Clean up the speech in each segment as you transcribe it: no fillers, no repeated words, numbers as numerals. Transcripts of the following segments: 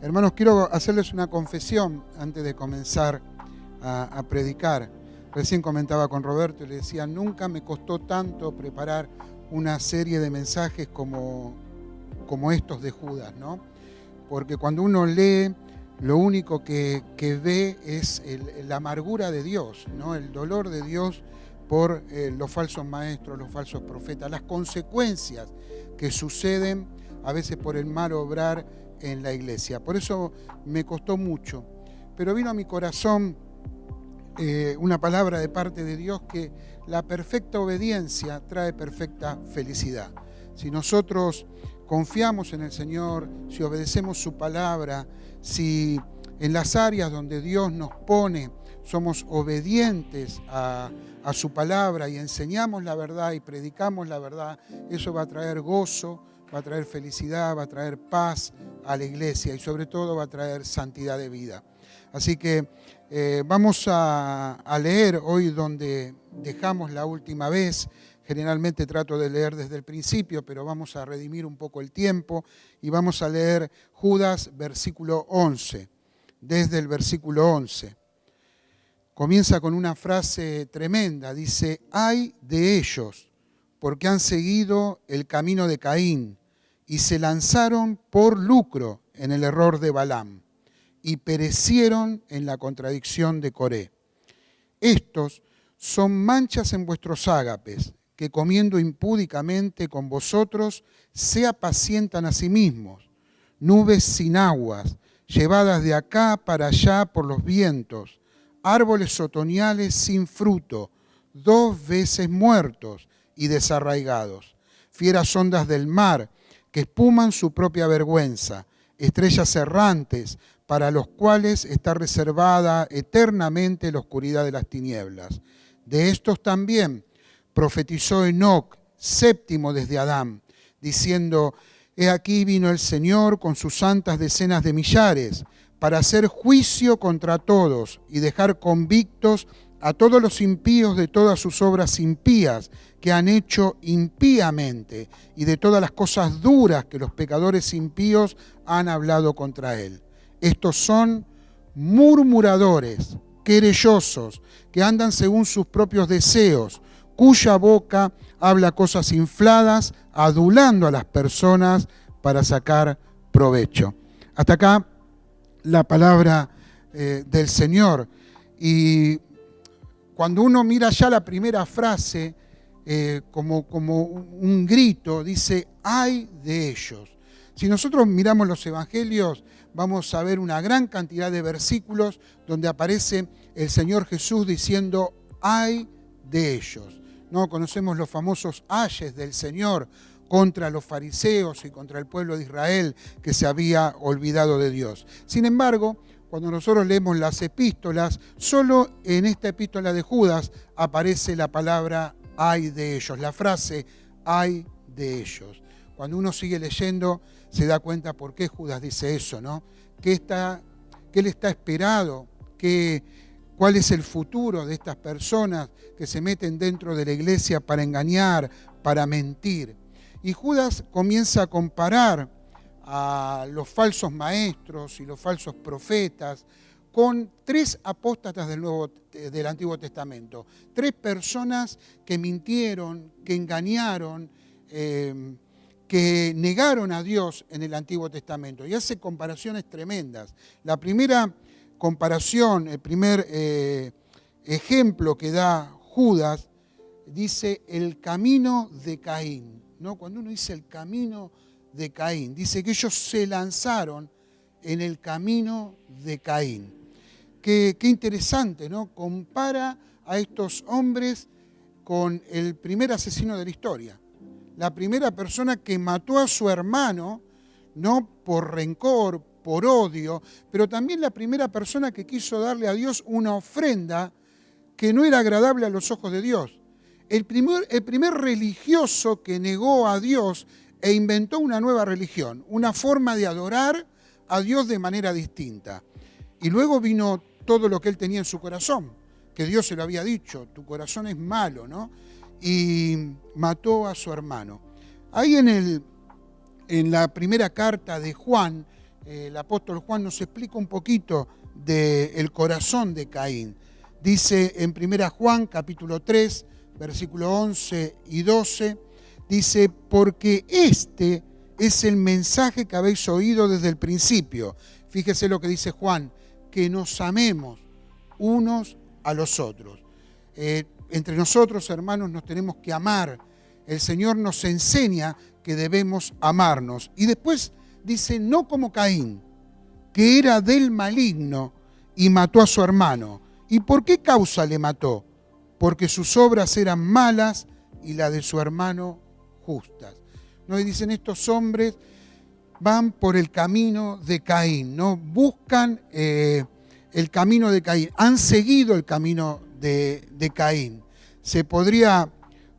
Hermanos, quiero hacerles una confesión antes de comenzar a predicar. Recién comentaba con Roberto y le decía, nunca me costó tanto preparar una serie de mensajes como estos de Judas, ¿no? Porque cuando uno lee, lo único que ve es la amargura de Dios, ¿no? El dolor de Dios por los falsos maestros, los falsos profetas, las consecuencias que suceden a veces por el mal obrar en la iglesia. Por eso me costó mucho, pero vino a mi corazón una palabra de parte de Dios que la perfecta obediencia trae perfecta felicidad. Si nosotros confiamos en el Señor, si obedecemos su palabra, si en las áreas donde Dios nos pone somos obedientes a su palabra y enseñamos la verdad y predicamos la verdad, eso va a traer gozo, va a traer felicidad, va a traer paz a la iglesia y sobre todo va a traer santidad de vida. Así que vamos a leer hoy donde dejamos la última vez. Generalmente trato de leer desde el principio, pero vamos a redimir un poco el tiempo y vamos a leer Judas, versículo 11, desde el versículo 11. Comienza con una frase tremenda, dice, ¡ay de ellos! Porque han seguido el camino de Caín y se lanzaron por lucro en el error de Balaam y perecieron en la contradicción de Coré. Estos son manchas en vuestros ágapes, que comiendo impúdicamente con vosotros se apacientan a sí mismos, nubes sin aguas, llevadas de acá para allá por los vientos, árboles otoñales sin fruto, 2 veces muertos y desarraigados, fieras ondas del mar que espuman su propia vergüenza, estrellas errantes para los cuales está reservada eternamente la oscuridad de las tinieblas. De estos también profetizó Enoc, séptimo desde Adán, diciendo, he aquí vino el Señor con sus santas decenas de millares, para hacer juicio contra todos y dejar convictos a todos los impíos de todas sus obras impías que han hecho impíamente y de todas las cosas duras que los pecadores impíos han hablado contra él. Estos son murmuradores, querellosos, que andan según sus propios deseos, cuya boca habla cosas infladas, adulando a las personas para sacar provecho. Hasta acá la palabra del Señor. Y cuando uno mira ya la primera frase, como un grito, dice, ¡ay de ellos! Si nosotros miramos los evangelios, vamos a ver una gran cantidad de versículos donde aparece el Señor Jesús diciendo, ¡ay de ellos! ¿No? Conocemos los famosos ayes del Señor contra los fariseos y contra el pueblo de Israel que se había olvidado de Dios. Sin embargo, cuando nosotros leemos las epístolas, solo en esta epístola de Judas aparece la palabra ay de ellos, la frase ay de ellos. Cuando uno sigue leyendo, se da cuenta por qué Judas dice eso, ¿no? ¿Qué le está esperado? ¿Cuál es el futuro de estas personas que se meten dentro de la iglesia para engañar, para mentir? Y Judas comienza a comparar a los falsos maestros y los falsos profetas con 3 apóstatas del Antiguo Testamento. 3 personas que mintieron, que engañaron, que negaron a Dios en el Antiguo Testamento. Y hace comparaciones tremendas. La primera comparación, el primer ejemplo que da Judas, dice el camino de Caín, ¿no? Cuando uno dice el camino de Caín, dice que ellos se lanzaron en el camino de Caín. Qué interesante, ¿no? Compara a estos hombres con el primer asesino de la historia. La primera persona que mató a su hermano, no por rencor, por odio, pero también la primera persona que quiso darle a Dios una ofrenda que no era agradable a los ojos de Dios. El primer religioso que negó a Dios e inventó una nueva religión, una forma de adorar a Dios de manera distinta. Y luego vino todo lo que él tenía en su corazón, que Dios se lo había dicho, tu corazón es malo, ¿no? Y mató a su hermano. Ahí en la primera carta de Juan, el apóstol Juan nos explica un poquito del corazón de Caín. Dice en 1 Juan capítulo 3, versículo 11 y 12, dice, porque este es el mensaje que habéis oído desde el principio. Fíjese lo que dice Juan, que nos amemos unos a los otros. Entre nosotros, hermanos, nos tenemos que amar. El Señor nos enseña que debemos amarnos. Y después dice, no como Caín, que era del maligno y mató a su hermano. ¿Y por qué causa le mató? Porque sus obras eran malas y la de su hermano justas. ¿No? Y dicen, estos hombres van por el camino de Caín, ¿no? Buscan el camino de Caín, han seguido el camino de Caín. Se podría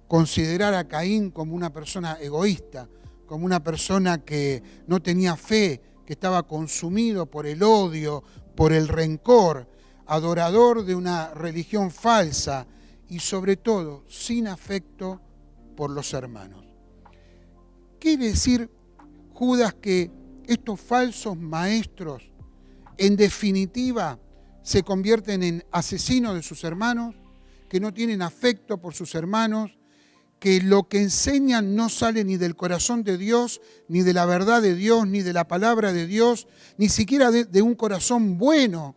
considerar a Caín como una persona egoísta, como una persona que no tenía fe, que estaba consumido por el odio, por el rencor, adorador de una religión falsa y sobre todo sin afecto por los hermanos. Quiere decir Judas que estos falsos maestros en definitiva se convierten en asesinos de sus hermanos, que no tienen afecto por sus hermanos, que lo que enseñan no sale ni del corazón de Dios, ni de la verdad de Dios, ni de la palabra de Dios, ni siquiera de un corazón bueno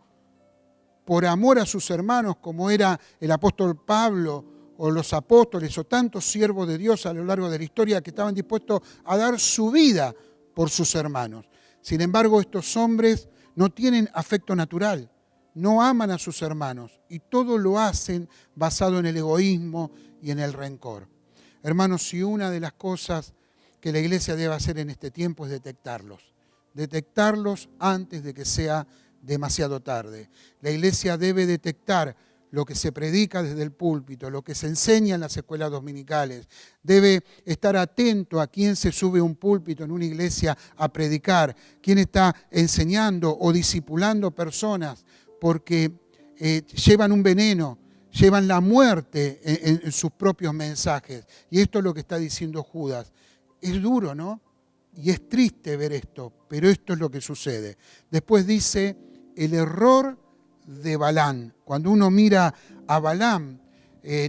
por amor a sus hermanos, como era el apóstol Pablo o los apóstoles o tantos siervos de Dios a lo largo de la historia que estaban dispuestos a dar su vida por sus hermanos. Sin embargo, estos hombres no tienen afecto natural, no aman a sus hermanos y todo lo hacen basado en el egoísmo y en el rencor. Hermanos, si una de las cosas que la iglesia debe hacer en este tiempo es detectarlos antes de que sea demasiado tarde. La iglesia debe detectar lo que se predica desde el púlpito, lo que se enseña en las escuelas dominicales. Debe estar atento a quién se sube a un púlpito en una iglesia a predicar, quién está enseñando o discipulando personas, porque llevan un veneno, llevan la muerte en sus propios mensajes. Y esto es lo que está diciendo Judas. Es duro, ¿no? Y es triste ver esto, pero esto es lo que sucede. Después dice el error de Balaam. Cuando uno mira a Balaam,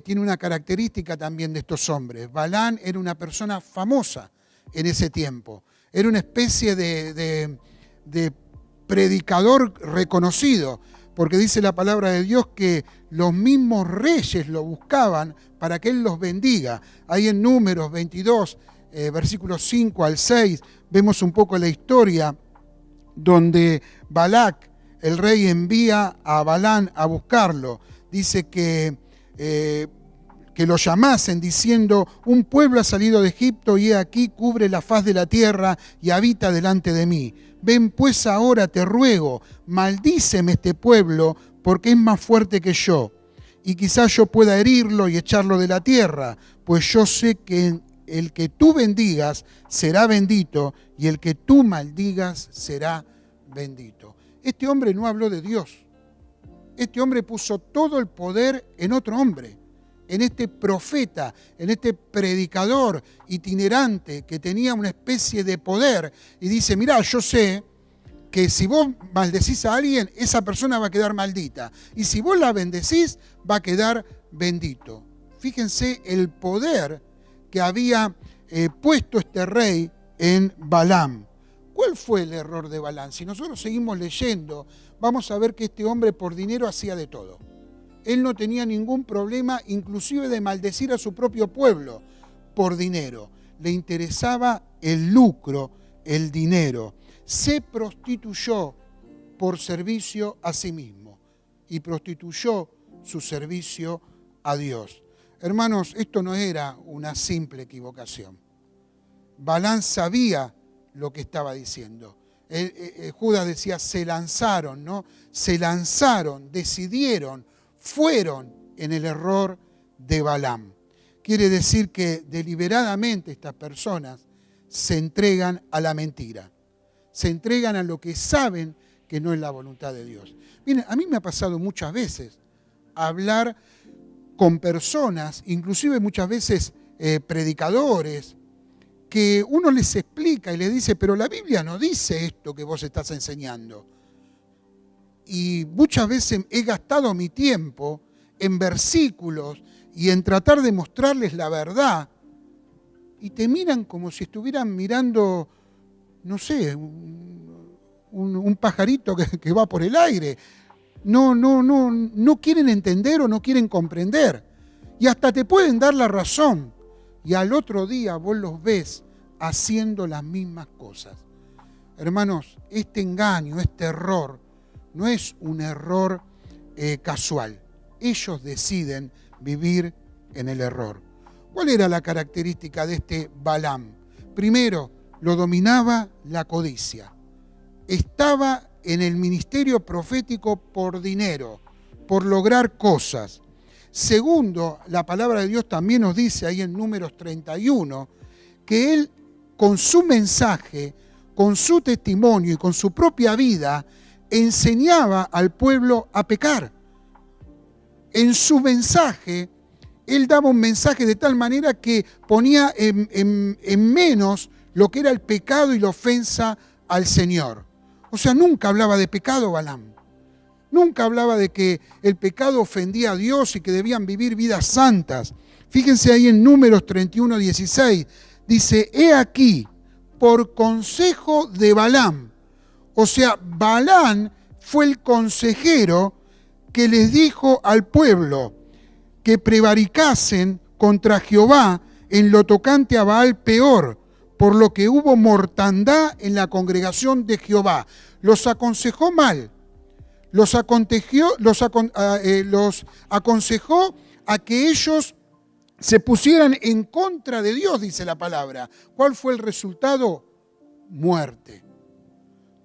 tiene una característica también de estos hombres. Balaam era una persona famosa en ese tiempo. Era una especie de predicador reconocido, porque dice la palabra de Dios que los mismos reyes lo buscaban para que él los bendiga. Ahí en Números 22, versículos 5 al 6, vemos un poco la historia donde Balac, el rey, envía a Balaam a buscarlo. Dice que lo llamasen diciendo, un pueblo ha salido de Egipto y he aquí cubre la faz de la tierra y habita delante de mí. Ven pues ahora, te ruego, maldíceme este pueblo porque es más fuerte que yo. Y quizás yo pueda herirlo y echarlo de la tierra, pues yo sé que el que tú bendigas será bendito y el que tú maldigas será bendito. Este hombre no habló de Dios. Este hombre puso todo el poder en otro hombre, en este profeta, en este predicador itinerante que tenía una especie de poder. Y dice, mirá, yo sé que si vos maldecís a alguien, esa persona va a quedar maldita. Y si vos la bendecís, va a quedar bendito. Fíjense el poder que había puesto este rey en Balaam. ¿Cuál fue el error de Balaam? Si nosotros seguimos leyendo, vamos a ver que este hombre por dinero hacía de todo. Él no tenía ningún problema, inclusive de maldecir a su propio pueblo por dinero. Le interesaba el lucro, el dinero. Se prostituyó por servicio a sí mismo y prostituyó su servicio a Dios. Hermanos, esto no era una simple equivocación. Balaam sabía lo que estaba diciendo. Judas decía, se lanzaron, ¿no? Se lanzaron, decidieron, fueron en el error de Balaam. Quiere decir que deliberadamente estas personas se entregan a la mentira. Se entregan a lo que saben que no es la voluntad de Dios. Miren, a mí me ha pasado muchas veces hablar con personas, inclusive muchas veces predicadores, que uno les explica y les dice, pero la Biblia no dice esto que vos estás enseñando. Y muchas veces he gastado mi tiempo en versículos y en tratar de mostrarles la verdad, y te miran como si estuvieran mirando, no sé, un pajarito que va por el aire. No quieren entender o no quieren comprender. Y hasta te pueden dar la razón. Y al otro día vos los ves haciendo las mismas cosas. Hermanos, este engaño, este error, no es un error casual. Ellos deciden vivir en el error. ¿Cuál era la característica de este Balaam? Primero, lo dominaba la codicia. Estaba en el ministerio profético por dinero, por lograr cosas. Segundo, la palabra de Dios también nos dice ahí en Números 31, que él con su mensaje, con su testimonio y con su propia vida, enseñaba al pueblo a pecar. En su mensaje, él daba un mensaje de tal manera que ponía en menos lo que era el pecado y la ofensa al Señor. O sea, nunca hablaba de pecado Balaam. Nunca hablaba de que el pecado ofendía a Dios y que debían vivir vidas santas. Fíjense ahí en Números 31, 16. Dice, he aquí, por consejo de Balaam. O sea, Balaam fue el consejero que les dijo al pueblo que prevaricasen contra Jehová en lo tocante a Baal Peor, por lo que hubo mortandad en la congregación de Jehová. Los aconsejó mal, los aconsejó a que ellos se pusieran en contra de Dios, dice la palabra. ¿Cuál fue el resultado? Muerte.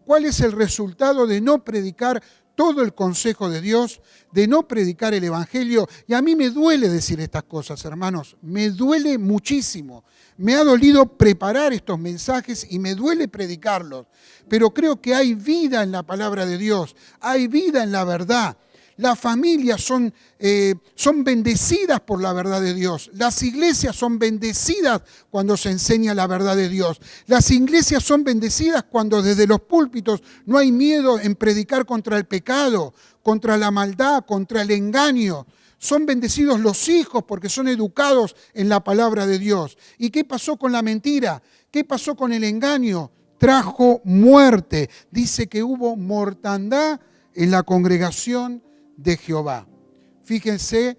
¿Cuál es el resultado de no predicar todo el consejo de Dios, de no predicar el Evangelio? Y a mí me duele decir estas cosas, hermanos, me duele muchísimo. Me ha dolido preparar estos mensajes y me duele predicarlos, pero creo que hay vida en la palabra de Dios, hay vida en la verdad. Las familias son bendecidas por la verdad de Dios. Las iglesias son bendecidas cuando se enseña la verdad de Dios. Las iglesias son bendecidas cuando desde los púlpitos no hay miedo en predicar contra el pecado, contra la maldad, contra el engaño. Son bendecidos los hijos porque son educados en la palabra de Dios. ¿Y qué pasó con la mentira? ¿Qué pasó con el engaño? Trajo muerte. Dice que hubo mortandad en la congregación de Jehová. Fíjense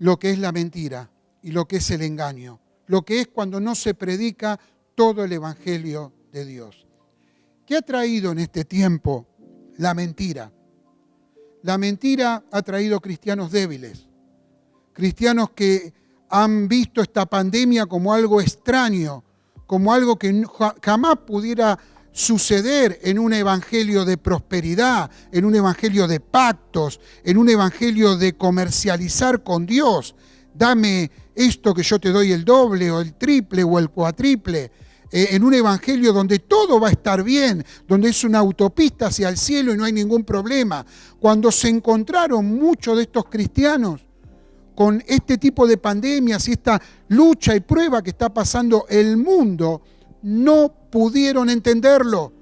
lo que es la mentira y lo que es el engaño, lo que es cuando no se predica todo el evangelio de Dios. ¿Qué ha traído en este tiempo la mentira? La mentira ha traído cristianos débiles, cristianos que han visto esta pandemia como algo extraño, como algo que jamás pudiera suceder en un evangelio de prosperidad, en un evangelio de pactos, en un evangelio de comercializar con Dios. Dame esto que yo te doy el doble o el triple o el cuatriple. En un evangelio donde todo va a estar bien, donde es una autopista hacia el cielo y no hay ningún problema. Cuando se encontraron muchos de estos cristianos con este tipo de pandemias y esta lucha y prueba que está pasando el mundo, no pudieron entenderlo,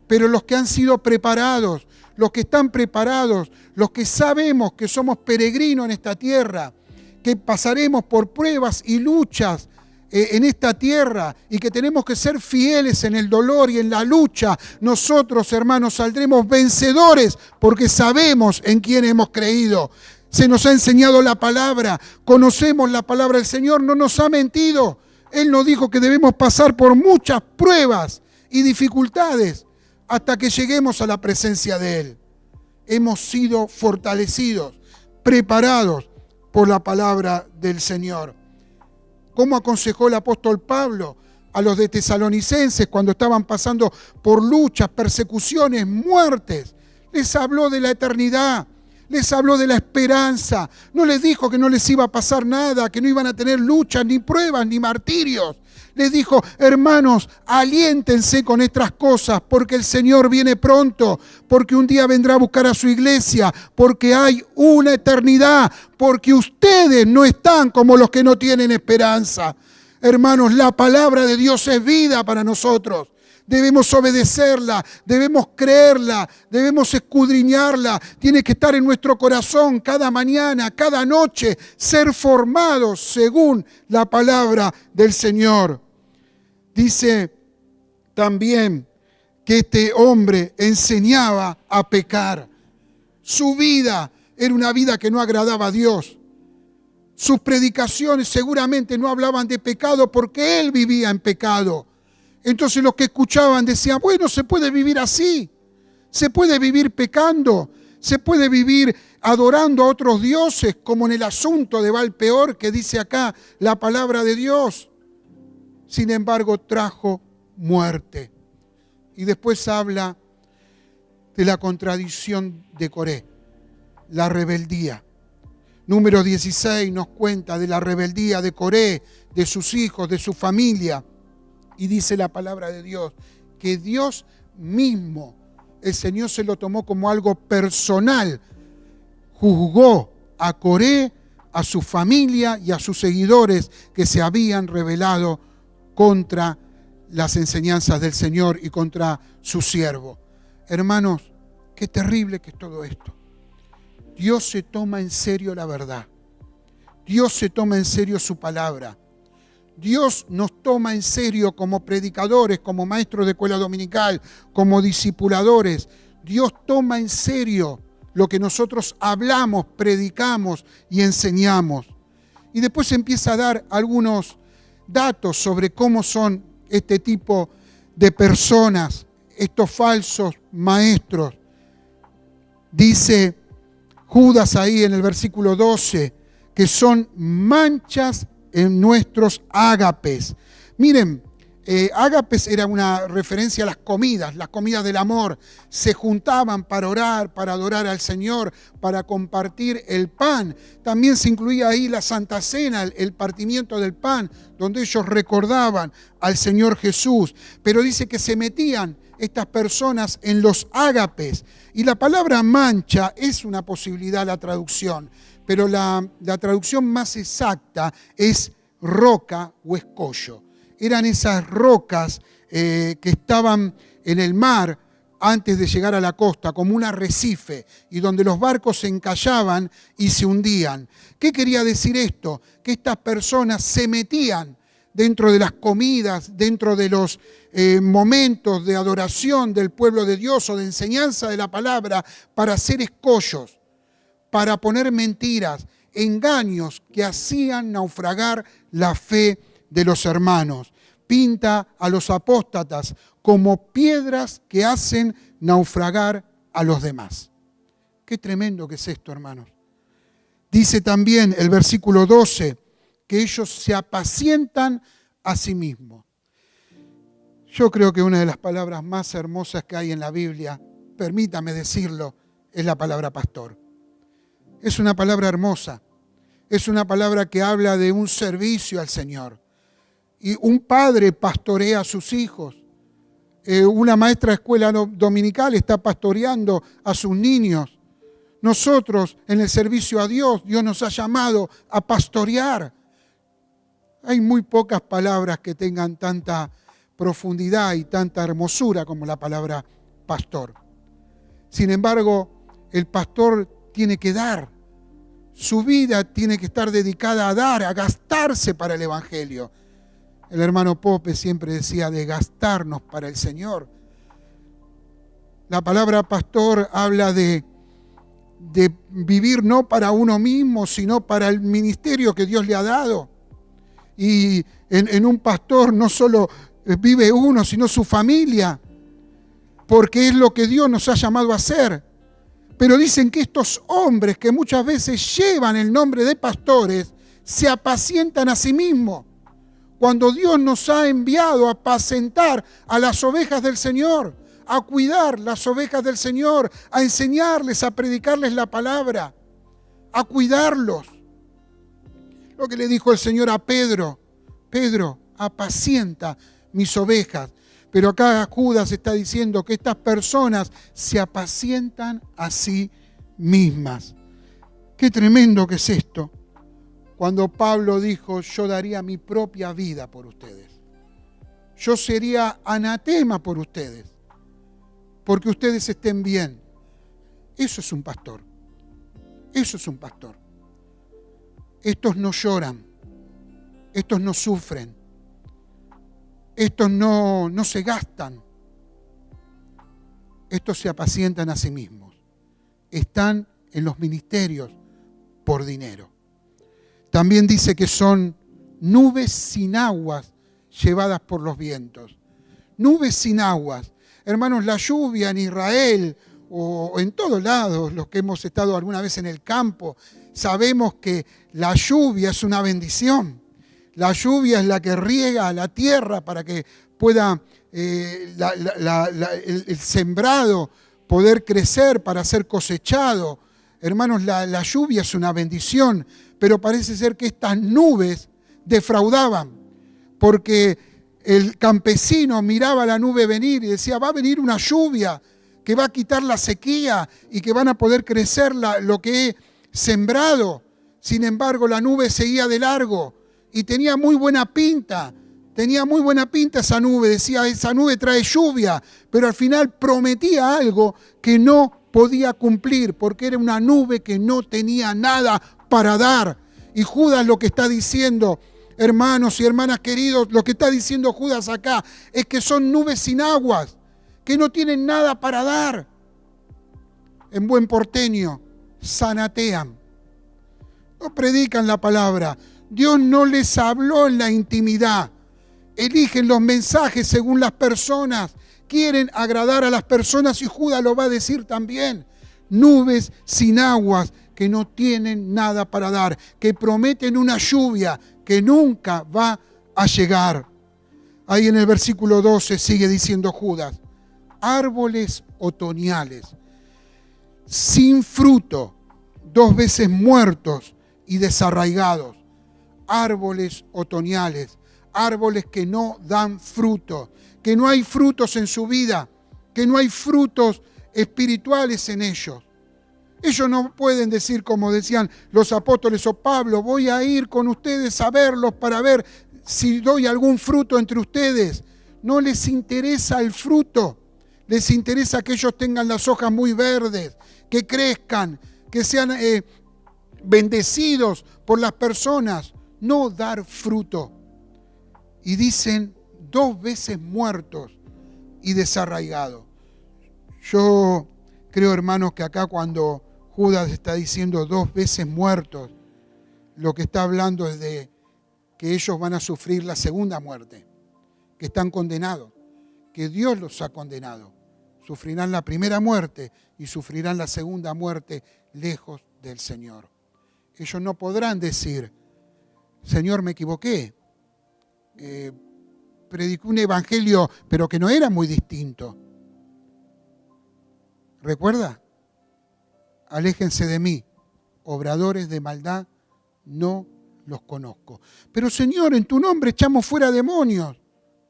pero los que han sido preparados, los que están preparados, los que sabemos que somos peregrinos en esta tierra, que pasaremos por pruebas y luchas en esta tierra y que tenemos que ser fieles en el dolor y en la lucha, nosotros, hermanos, saldremos vencedores porque sabemos en quién hemos creído. Se nos ha enseñado la palabra, conocemos la palabra del Señor, no nos ha mentido. Él nos dijo que debemos pasar por muchas pruebas y dificultades hasta que lleguemos a la presencia de Él. Hemos sido fortalecidos, preparados por la palabra del Señor. ¿Cómo aconsejó el apóstol Pablo a los de Tesalonicenses cuando estaban pasando por luchas, persecuciones, muertes? Les habló de la eternidad. Les habló de la esperanza, no les dijo que no les iba a pasar nada, que no iban a tener luchas, ni pruebas, ni martirios. Les dijo, hermanos, aliéntense con estas cosas, porque el Señor viene pronto, porque un día vendrá a buscar a su iglesia, porque hay una eternidad, porque ustedes no están como los que no tienen esperanza. Hermanos, la palabra de Dios es vida para nosotros. Debemos obedecerla, debemos creerla, debemos escudriñarla. Tiene que estar en nuestro corazón cada mañana, cada noche, ser formados según la palabra del Señor. Dice también que este hombre enseñaba a pecar. Su vida era una vida que no agradaba a Dios. Sus predicaciones seguramente no hablaban de pecado porque él vivía en pecado. Entonces los que escuchaban decían, bueno, se puede vivir así, se puede vivir pecando, se puede vivir adorando a otros dioses, como en el asunto de Valpeor que dice acá la palabra de Dios. Sin embargo, trajo muerte. Y después habla de la contradicción de Coré, la rebeldía. Número 16 nos cuenta de la rebeldía de Coré, de sus hijos, de su familia. Y dice la palabra de Dios que Dios mismo, el Señor se lo tomó como algo personal, juzgó a Coré, a su familia y a sus seguidores que se habían rebelado contra las enseñanzas del Señor y contra su siervo. Hermanos, qué terrible que es todo esto. Dios se toma en serio la verdad. Dios se toma en serio su palabra. Dios nos toma en serio como predicadores, como maestros de escuela dominical, como discipuladores. Dios toma en serio lo que nosotros hablamos, predicamos y enseñamos. Y después empieza a dar algunos datos sobre cómo son este tipo de personas, estos falsos maestros. Dice Judas ahí en el versículo 12, que son manchas en nuestros ágapes. Miren, ágapes era una referencia a las comidas del amor. Se juntaban para orar, para adorar al Señor, para compartir el pan. También se incluía ahí la Santa Cena, el partimiento del pan, donde ellos recordaban al Señor Jesús. Pero dice que se metían estas personas en los ágapes. Y la palabra mancha es una posibilidad, la traducción, pero la traducción más exacta es roca o escollo. Eran esas rocas que estaban en el mar antes de llegar a la costa, como un arrecife, y donde los barcos se encallaban y se hundían. ¿Qué quería decir esto? Que estas personas se metían dentro de las comidas, dentro de los momentos de adoración del pueblo de Dios o de enseñanza de la palabra, para hacer escollos, para poner mentiras, engaños que hacían naufragar la fe de los hermanos. Pinta a los apóstatas como piedras que hacen naufragar a los demás. Qué tremendo que es esto, hermanos. Dice también el versículo 12 que ellos se apacientan a sí mismos. Yo creo que una de las palabras más hermosas que hay en la Biblia, permítame decirlo, es la palabra pastor. Es una palabra hermosa, es una palabra que habla de un servicio al Señor. Y un padre pastorea a sus hijos. Una maestra de escuela dominical está pastoreando a sus niños. Nosotros, en el servicio a Dios, Dios nos ha llamado a pastorear. Hay muy pocas palabras que tengan tanta profundidad y tanta hermosura como la palabra pastor. Sin embargo, el pastor tiene que dar. Su vida tiene que estar dedicada a dar, a gastarse para el Evangelio. El hermano Pope siempre decía de gastarnos para el Señor. La palabra pastor habla de vivir no para uno mismo, sino para el ministerio que Dios le ha dado. Y en un pastor no solo vive uno, sino su familia, porque es lo que Dios nos ha llamado a hacer. Pero dicen que estos hombres que muchas veces llevan el nombre de pastores, se apacientan a sí mismos. Cuando Dios nos ha enviado a apacentar a las ovejas del Señor, a cuidar las ovejas del Señor, a enseñarles, a predicarles la palabra, a cuidarlos. Lo que le dijo el Señor a Pedro: Pedro, apacienta mis ovejas. Pero acá Judas está diciendo que estas personas se apacientan a sí mismas. Qué tremendo que es esto. cuando Pablo dijo, yo daría mi propia vida por ustedes. Yo sería anatema por ustedes, porque ustedes estén bien. Eso es un pastor. Eso es un pastor. Estos no lloran, estos no sufren, estos no se gastan, estos se apacientan a sí mismos. Están en los ministerios por dinero. También dice que son nubes sin aguas llevadas por los vientos. Nubes sin aguas. Hermanos, la lluvia en Israel o en todos lados, los que hemos estado alguna vez en el campo, sabemos que la lluvia es una bendición. La lluvia es la que riega la tierra para que pueda el sembrado poder crecer para ser cosechado. Hermanos, la lluvia es una bendición, pero parece ser que estas nubes defraudaban, porque el campesino miraba la nube venir y decía, va a venir una lluvia que va a quitar la sequía y que van a poder crecer lo que he sembrado. Sin embargo, la nube seguía de largo y tenía muy buena pinta. Tenía muy buena pinta esa nube, decía, esa nube trae lluvia, pero al final prometía algo que no podía cumplir, porque era una nube que no tenía nada para dar. Y Judas lo que está diciendo, hermanos y hermanas queridos, lo que está diciendo Judas acá es que son nubes sin aguas, que no tienen nada para dar. En buen porteño, zanatean. No predican la palabra. Dios no les habló en la intimidad. Eligen los mensajes según las personas. Quieren agradar a las personas y Judas lo va a decir también. Nubes sin aguas que no tienen nada para dar, que prometen una lluvia que nunca va a llegar. Ahí en el versículo 12 sigue diciendo Judas, árboles otoñales, sin fruto, 2 veces muertos y desarraigados. Árboles otoñales, árboles que no dan fruto, que no hay frutos en su vida, que no hay frutos espirituales en ellos. Ellos no pueden decir, como decían los apóstoles o Pablo, voy a ir con ustedes a verlos para ver si doy algún fruto entre ustedes. No les interesa el fruto, les interesa que ellos tengan las hojas muy verdes, que crezcan, que sean bendecidos por las personas, no dar fruto. Y dicen 2 veces muertos y desarraigados. Yo creo, hermanos, que acá cuando Judas está diciendo 2 veces muertos, lo que está hablando es de que ellos van a sufrir la segunda muerte, que están condenados, que Dios los ha condenado. Sufrirán la primera muerte y sufrirán la segunda muerte lejos del Señor. Ellos no podrán decir, Señor, me equivoqué. Predicó un evangelio, pero que no era muy distinto. ¿Recuerda? Aléjense de mí, obradores de maldad, no los conozco. Pero Señor, en tu nombre echamos fuera demonios,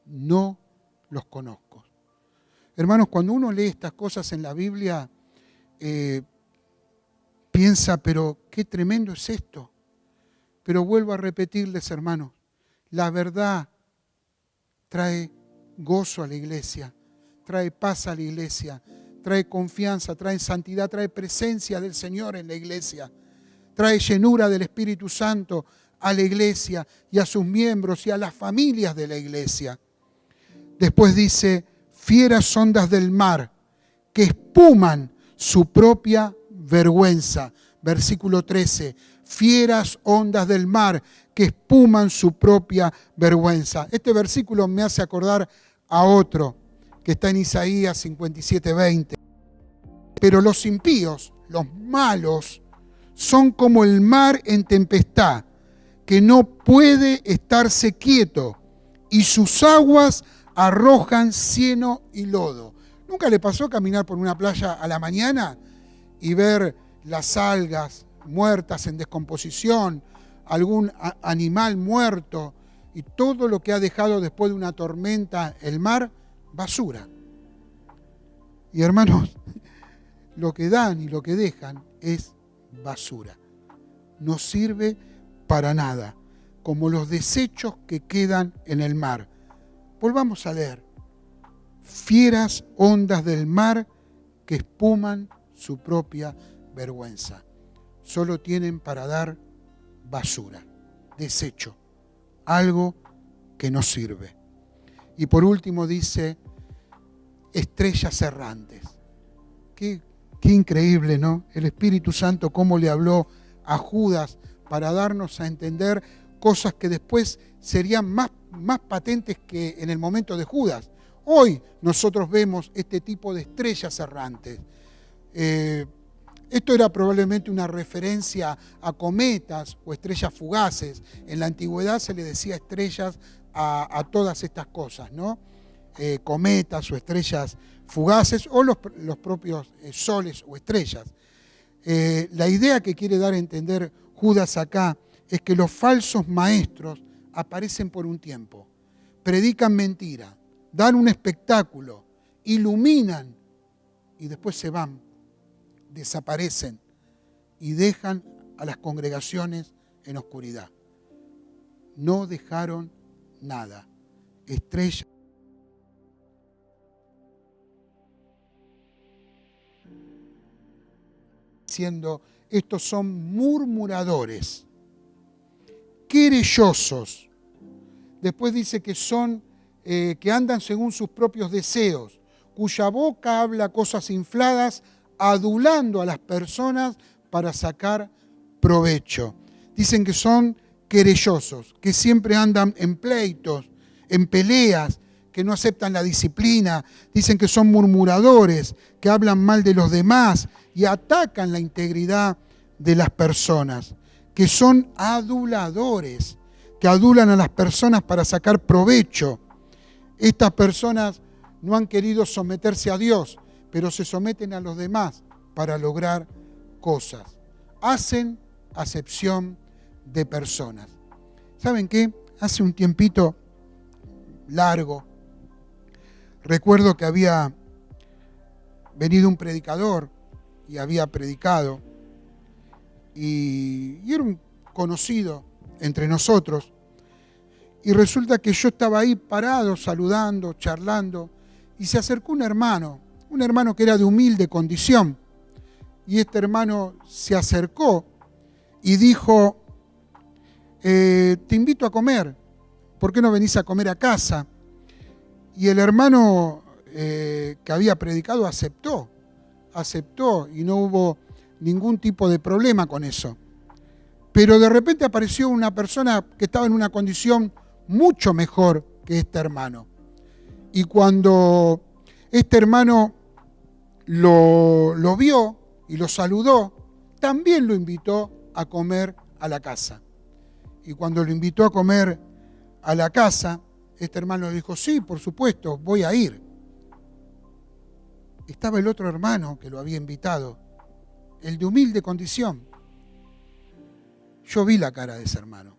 no los conozco. Hermanos, cuando uno lee estas cosas en la Biblia, piensa, pero qué tremendo es esto. Pero vuelvo a repetirles, hermanos, la verdad trae gozo a la iglesia, trae paz a la iglesia, trae confianza, trae santidad, trae presencia del Señor en la iglesia, trae llenura del Espíritu Santo a la iglesia y a sus miembros y a las familias de la iglesia. Después dice, fieras ondas del mar que espuman su propia vergüenza. Versículo 13, fieras ondas del mar que espuman su propia vergüenza. Este versículo me hace acordar a otro que está en Isaías 57:20. Pero los impíos, los malos, son como el mar en tempestad, que no puede estarse quieto, y sus aguas arrojan cieno y lodo. ¿Nunca le pasó caminar por una playa a la mañana y ver las algas muertas en descomposición, algún animal muerto y todo lo que ha dejado después de una tormenta el mar? Basura. Y hermanos, lo que dan y lo que dejan es basura. No sirve para nada, como los desechos que quedan en el mar. Volvamos a leer. Fieras ondas del mar que espuman su propia vergüenza. Solo tienen para dar basura, desecho, algo que no sirve. Y por último dice, estrellas errantes. Qué increíble, ¿no? El Espíritu Santo cómo le habló a Judas para darnos a entender cosas que después serían más patentes que en el momento de Judas. Hoy nosotros vemos este tipo de estrellas errantes. Esto era probablemente una referencia a cometas o estrellas fugaces. En la antigüedad se le decía estrellas a todas estas cosas, ¿no? Cometas o estrellas fugaces o los propios soles o estrellas. La idea que quiere dar a entender Judas acá es que los falsos maestros aparecen por un tiempo, predican mentira, dan un espectáculo, iluminan y después se van, desaparecen y dejan a las congregaciones en oscuridad. No dejaron nada. Estrellas. Diciendo, estos son murmuradores, querellosos. Después dice que son, que andan según sus propios deseos, cuya boca habla cosas infladas, adulando a las personas para sacar provecho. Dicen que son querellosos, que siempre andan en pleitos, en peleas, que no aceptan la disciplina. Dicen que son murmuradores, que hablan mal de los demás y atacan la integridad de las personas, que son aduladores, que adulan a las personas para sacar provecho. Estas personas no han querido someterse a Dios, pero se someten a los demás para lograr cosas. Hacen acepción de personas. ¿Saben qué? Hace un tiempito largo, recuerdo que había venido un predicador y había predicado y era un conocido entre nosotros. Y resulta que yo estaba ahí parado, saludando, charlando, y se acercó un hermano que era de humilde condición. Y este hermano se acercó y dijo, te invito a comer, ¿por qué no venís a comer a casa? Y el hermano que había predicado aceptó y no hubo ningún tipo de problema con eso. Pero de repente apareció una persona que estaba en una condición mucho mejor que este hermano. Y cuando este hermano lo vio y lo saludó, también lo invitó a comer a la casa. Y cuando lo invitó a comer a la casa, este hermano le dijo, sí, por supuesto, voy a ir. Estaba el otro hermano que lo había invitado, el de humilde condición. Yo vi la cara de ese hermano.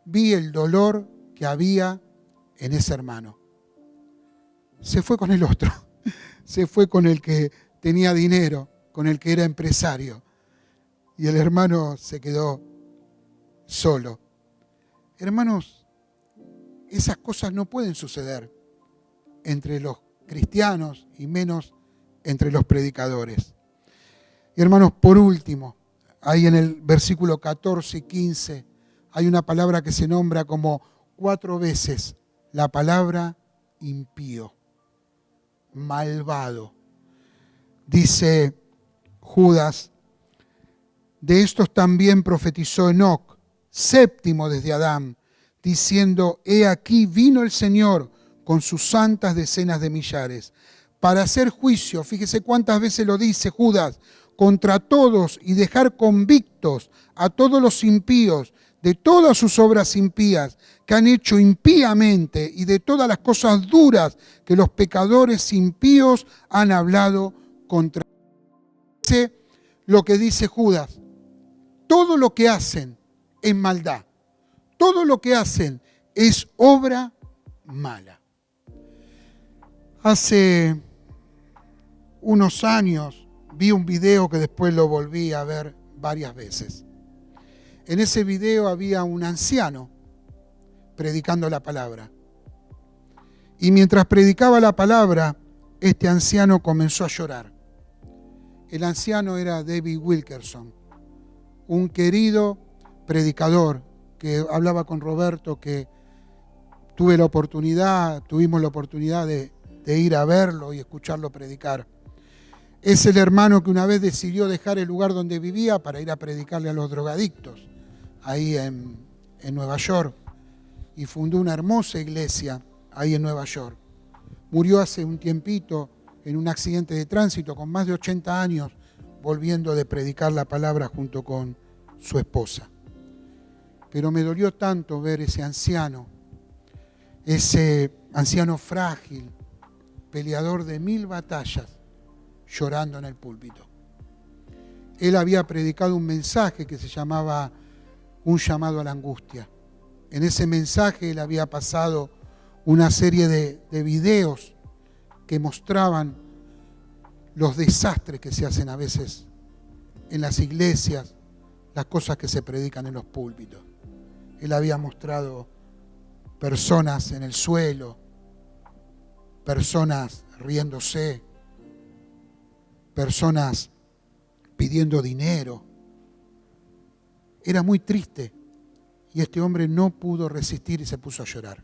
Vi el dolor que había en ese hermano. Se fue con el otro. Se fue con el que tenía dinero, con el que era empresario. Y el hermano se quedó solo. Hermanos, esas cosas no pueden suceder entre los cristianos y menos entre los predicadores. Y hermanos, por último, ahí en el versículo 14 y 15 hay una palabra que se nombra como 4 veces, la palabra impío, malvado. Dice Judas, de estos también profetizó Enoc, séptimo desde Adán, diciendo, he aquí vino el Señor con sus santas decenas de millares, para hacer juicio, fíjese cuántas veces lo dice Judas, contra todos y dejar convictos a todos los impíos de todas sus obras impías que han hecho impíamente y de todas las cosas duras que los pecadores impíos han hablado contra él. Lo que dice Judas, todo lo que hacen es maldad, todo lo que hacen es obra mala. Hace unos años vi un video que después lo volví a ver varias veces. En ese video había un anciano predicando la palabra. Y mientras predicaba la palabra, este anciano comenzó a llorar. El anciano era David Wilkerson, un querido predicador que hablaba con Roberto, que tuvimos la oportunidad de ir a verlo y escucharlo predicar. Es el hermano que una vez decidió dejar el lugar donde vivía para ir a predicarle a los drogadictos, ahí en Nueva York, y fundó una hermosa iglesia ahí en Nueva York. Murió hace un tiempito en un accidente de tránsito con más de 80 años, volviendo de predicar la palabra junto con su esposa. Pero me dolió tanto ver ese anciano frágil, peleador de 1000 batallas, llorando en el púlpito. Él había predicado un mensaje que se llamaba Un llamado a la angustia. En ese mensaje él había pasado una serie de videos que mostraban los desastres que se hacen a veces en las iglesias, las cosas que se predican en los púlpitos. Él había mostrado personas en el suelo, personas riéndose, personas pidiendo dinero. Era muy triste y este hombre no pudo resistir y se puso a llorar.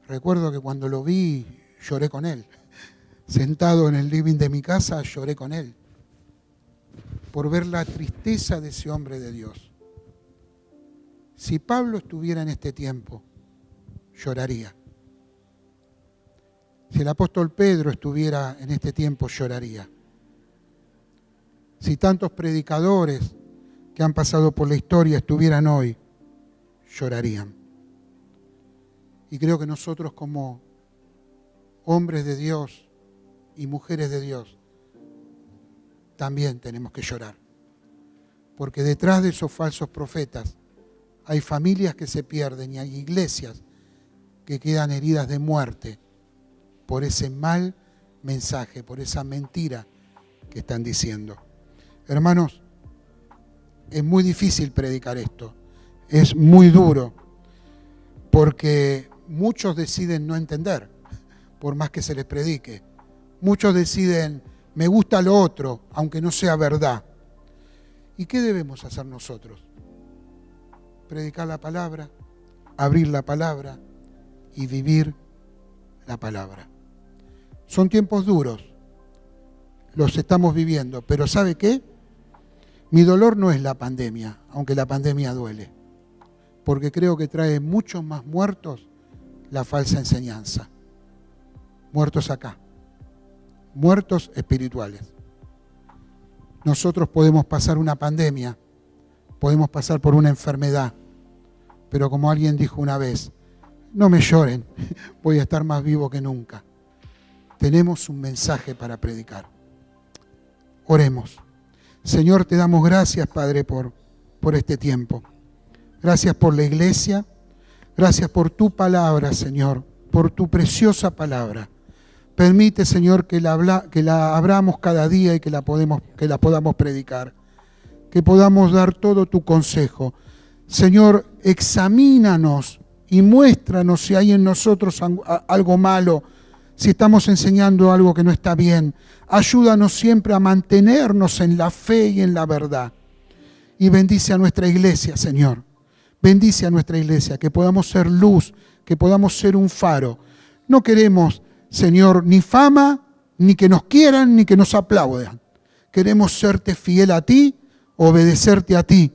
Recuerdo que cuando lo vi, lloré con él. Sentado en el living de mi casa, lloré con él por ver la tristeza de ese hombre de Dios. Si Pablo estuviera en este tiempo, lloraría. Si el apóstol Pedro estuviera en este tiempo, lloraría. Si tantos predicadores que han pasado por la historia estuvieran hoy, llorarían. Y creo que nosotros como hombres de Dios y mujeres de Dios también tenemos que llorar. Porque detrás de esos falsos profetas hay familias que se pierden y hay iglesias que quedan heridas de muerte por ese mal mensaje, por esa mentira que están diciendo. Hermanos, es muy difícil predicar esto, es muy duro, porque muchos deciden no entender, por más que se les predique. Muchos deciden, me gusta lo otro, aunque no sea verdad. ¿Y qué debemos hacer nosotros? Predicar la palabra, abrir la palabra y vivir la palabra. Son tiempos duros, los estamos viviendo, pero ¿sabe qué? Mi dolor no es la pandemia, aunque la pandemia duele, porque creo que trae muchos más muertos la falsa enseñanza. Muertos acá, muertos espirituales. Nosotros podemos pasar una pandemia, podemos pasar por una enfermedad, pero como alguien dijo una vez, no me lloren, voy a estar más vivo que nunca. Tenemos un mensaje para predicar. Oremos. Señor, te damos gracias, Padre, por este tiempo. Gracias por la iglesia. Gracias por tu palabra, Señor, por tu preciosa palabra. Permite, Señor, que la abramos cada día y que la podamos predicar. Que podamos dar todo tu consejo. Señor, examínanos y muéstranos si hay en nosotros algo malo, si estamos enseñando algo que no está bien. Ayúdanos siempre a mantenernos en la fe y en la verdad. Y bendice a nuestra iglesia, Señor. Bendice a nuestra iglesia, que podamos ser luz, que podamos ser un faro. No queremos, Señor, ni fama, ni que nos quieran, ni que nos aplaudan. Queremos serte fiel a ti, obedecerte a ti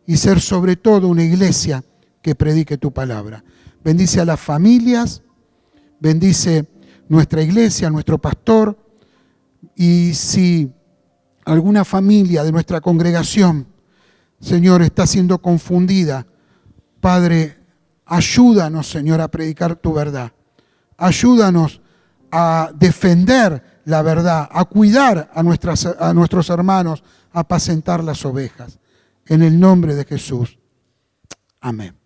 y ser sobre todo una iglesia que predique tu palabra. Bendice a las familias, bendice nuestra iglesia, nuestro pastor, y si alguna familia de nuestra congregación, Señor, está siendo confundida, Padre, ayúdanos, Señor, a predicar tu verdad. Ayúdanos a defender la verdad, a cuidar a nuestros hermanos, a apacentar las ovejas. En el nombre de Jesús. Amén.